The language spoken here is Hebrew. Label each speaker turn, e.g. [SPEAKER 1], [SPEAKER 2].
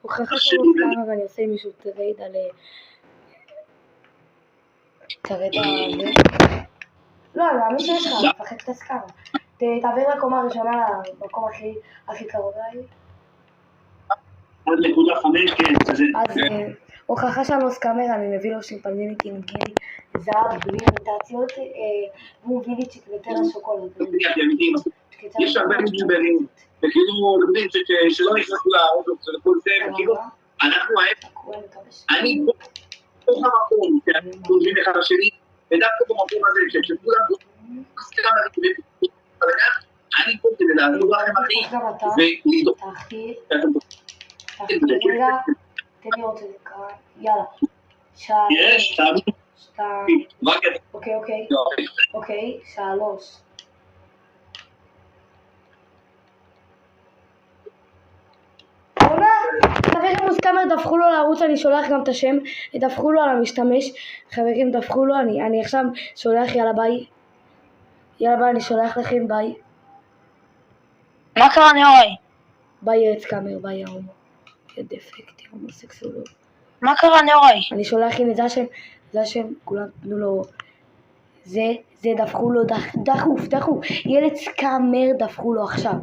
[SPEAKER 1] הוא חכש לו כמה ואני עושה מישהו טרייד על... טרייד על... לא, אני מאמין שיש לך, מפחד את הסקארה. תעביר לקומה הראשונה למקום הכי קרוב אליי.
[SPEAKER 2] עד נקודה 5, כן.
[SPEAKER 1] אז הוכחה שם לו סקאמר, אני מביא לו שימפנזיניק עם גילי זהב בלי אימיטציות, והוא מביא לי צ'יקלטרה שוקולד.
[SPEAKER 2] יש הרבה מתשברים, וכאילו לומדים שלא נכנסו לאוטו, לכל זה, וכאילו, אנחנו אני בתוך המקום, שאנחנו חושבים אחד לשני, ודווקא במקום הזה, שכולם מסתכלים על הכיוון, אני פה כדי לעזור לכם אחי, ולדאוג.
[SPEAKER 1] רגע, תן לי עוד דקה, יאללה.
[SPEAKER 2] יש, תעמי.
[SPEAKER 1] אוקיי, 3. חברים מוסכמר, דווחו לו לערוץ, אני שולח גם את השם, דווחו לו על המשתמש, חברים דווחו לו, אני עכשיו שולח, יאללה ביי, אני שולח לכם ביי.
[SPEAKER 3] מה קרה נאורי?
[SPEAKER 1] ביי ארץ קאמר, ביי ההומו, דפקטי, הומוסקסולוג.
[SPEAKER 3] מה קרה נאורי?
[SPEAKER 1] אני שולח, הנה זה השם, כולם תנו לו, זה דווחו לו, דחוף, ילד סקאמר דווחו לו עכשיו.